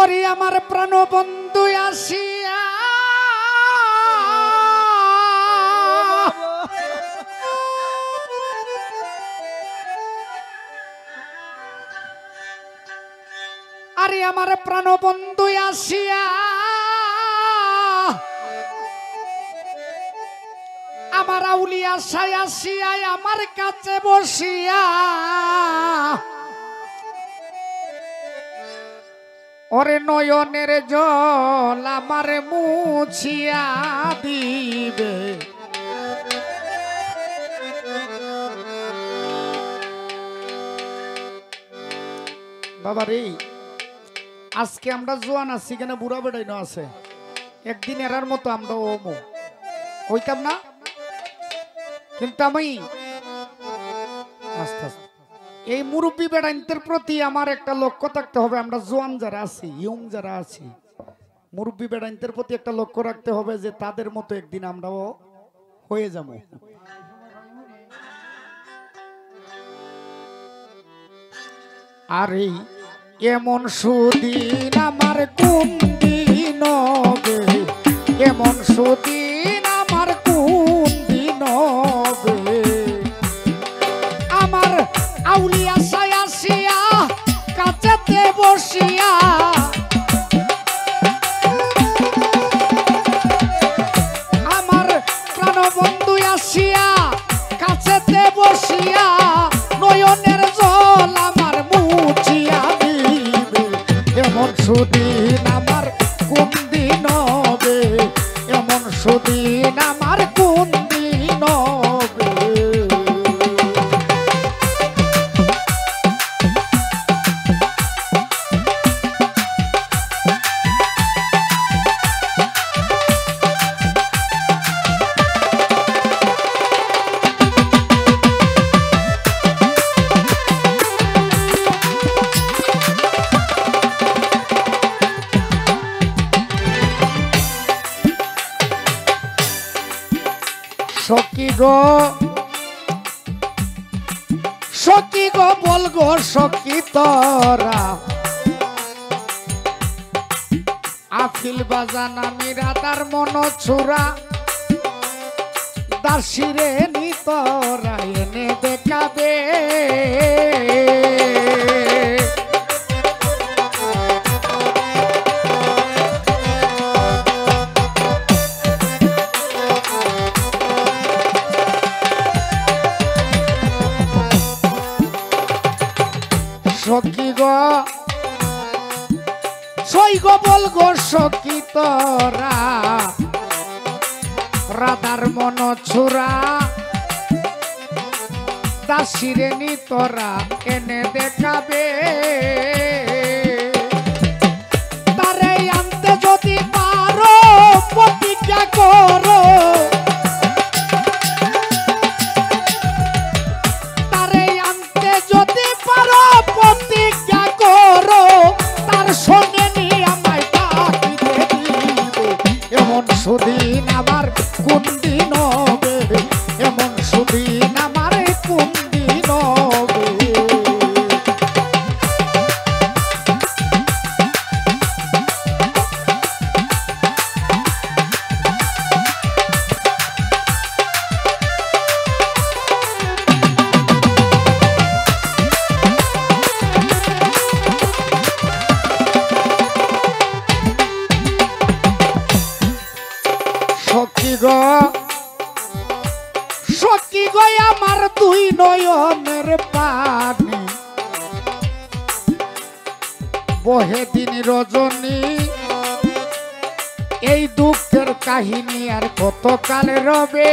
ওরে আমার প্রাণ বন্ধু আসিয়া আরে আমার প্রাণ বন্ধু আসিয়া আমার আউলিয়া সায় আসিয়া আমার কাছে বসিয়া ওরে নয়নের জল আমার মুছিয়া দিবে বাবা রে আজকে আমরা জোয়ান আছি কেন বুড়া বেড়াই না আছে একদিন এরার মতো আমরা ওমো হইতাম না কিন্তু আমি আস্তে আস্তে এই মুরব্বী বেড়াইনদের প্রতি আমার একটা লক্ষ্য থাকতে হবে আমরা জোয়ান যারা আছি ইয়ং যারা আছি মুরব্বী বেড়াইনদের প্রতি একটা লক্ষ্য রাখতে হবে যে তাদের মতো একদিন আমরাও হয়ে যাব আরে এমন সুদিন আমার কোন দিন হবে এমন সুদিন আমার কোন দিন হবে আমার আউলিয়া সায় আসিয়া কাছেতে বসিয়া আমার প্রাণবন্ধু আসিয়া কাছেতে বসিয়া নয়নের জল আমার মুছিয়া দিবে এমন সুদিন আমার কোন দিন হবে এমন সুদিন আমার কোন দিন হবে সখী গো বল গো সখী তোরা আফিল বাজান আমি রাতার মন ছুরা দাসিরে নি তোরা এনে দেখাবে সখী গো সই গো বল গো সখী তোরা রাধার মন ছুরা দাসিরে নি তোরা এনে দেখাবে তারে আনতে যদি পারো প্রতিজ্ঞা করো প্রতিজ্ঞা করো তার সঙ্গে নিয়ে আমায় ডাকিতে দিবে এমন সুদিন আমার কোন দিন হবে এমন সুদিন আমার কোন দিন হবে সখী গো আমার দুই নয়নের পানি বহে দিন রজনী এই দুঃখের কাহিনী আর কতকাল রবে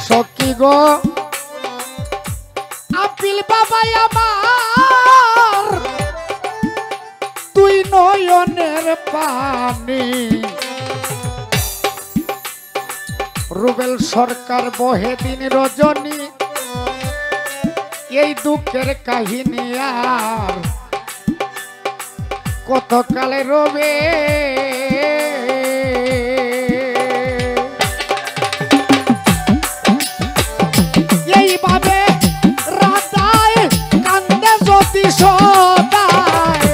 সখী গো আপিল বাবা আমার তুই নয়নের পানি রুবেল সরকার বহে দিন রজনী এই দুঃখের কাহিনী আর কত কালে রবে এইভাবে রাধায় কান্দে যদি সদায়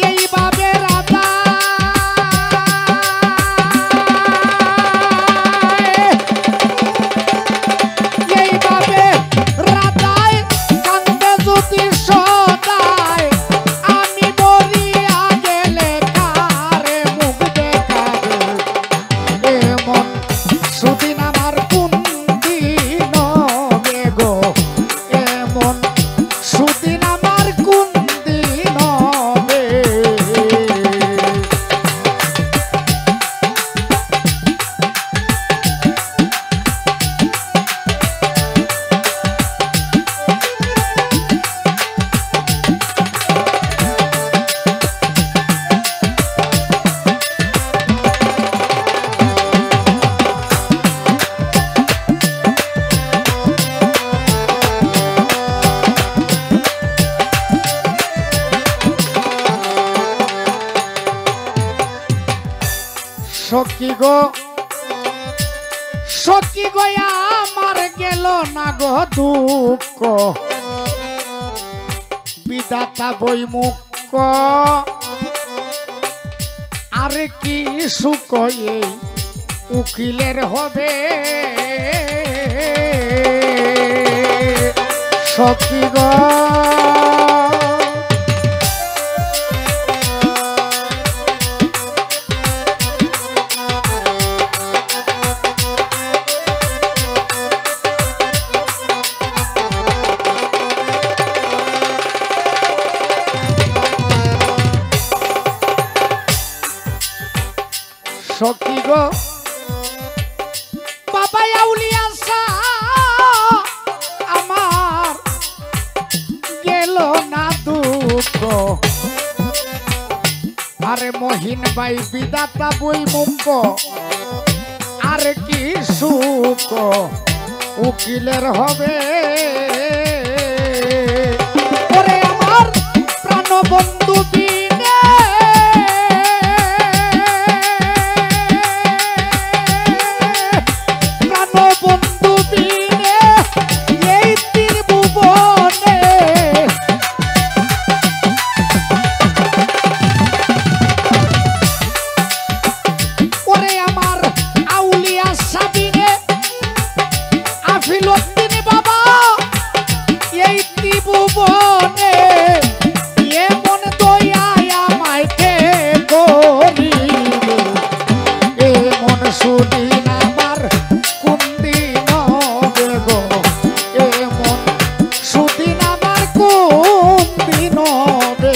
এইভাবে রাধা এইভাবে রাধায় কান্দে যদি সদায় আমি মরিয়া গেলে কারে মুখ দেখাবে এমন সুদিন আমার কোন দিন হবে গো এমন সুদিন আমার কোন দিন হবে সখী গো আমার গেল না গো দুঃখ বিধাতা বই মুখ আরে কি সুখ এই উকিলের হবে সখী গো সখী গো বাবা আউলিয়া আমার গেল না দুঃখ আরে মহিন ভাই বিধাতা বই মুখ আরে কি সুখ উকিলের হবে ওরে আমার প্রাণবন্ধু বিনে প্রাণবন্ধু বিনে এই ত্রিভুবনে ওরে আমার আউলিয়া সাবিনে আফিলুদ্দিন বাবা এই ত্রিভুবনে এমন দয়ায় আমায় কে করিবে এমন সুদিন আমার কোন দিন হবে গো এমন সুদিন আমার কোন দিন হবে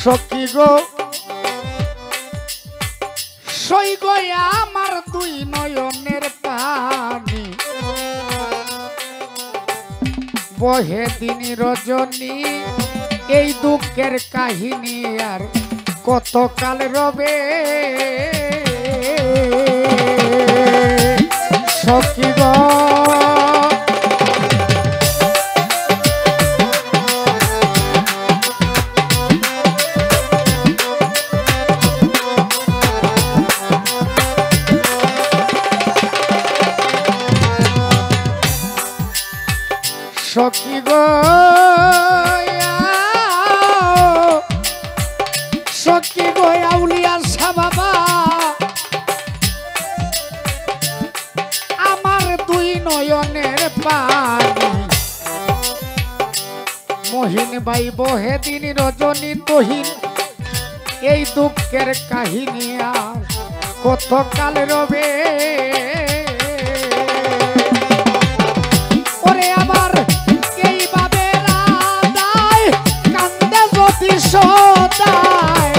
সখী গো সই গো আমার দুই নয়নের পানি বহে দিন রজনী এই দুঃখের কাহিনী আর কত কাল রবে সখী গো সখী গো সখী গো আউলিয়া বাবা আমার দুই নয়নের পানি মহিন ভাই বহে দিন রজনী তহিন এই দুঃখের কাহিনী আর কত কাল রবে ওরে আমার এইভাবে রাধায় কান্দে যদি সদায়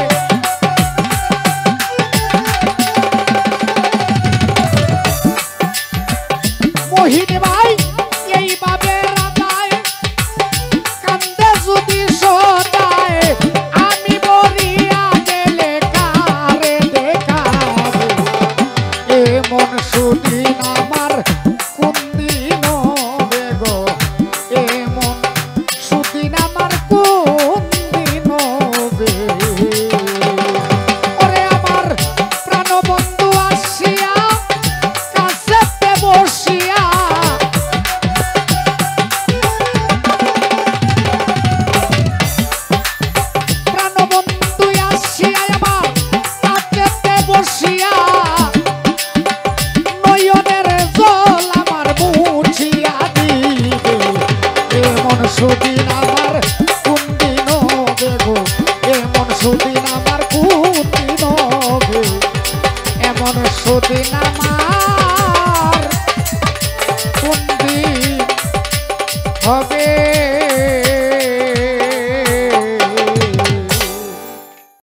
মোহিনী ভাই এইভাবে রাধায় কান্দে যদি সদায় আমি মরিয়া গেলে কারে দেখাবে এমন সুদিন আমার কোন দিন হবে গো এমন সুদিন আমার কোন দিন হবে ওরে আমার প্রাণবন্ধু আসিয়া কাছেতে বসিয়া প্রাণবন্ধু আসিয়া আমার কাছেতে বসিয়া নয়নের জল আমার মুছিয়া দিবে এমন সুদিন আমার কোন দিন হবে গো এমন সুদিন আমার কোন দিন হবে এমন সুদিন আমার কোন দিন হবে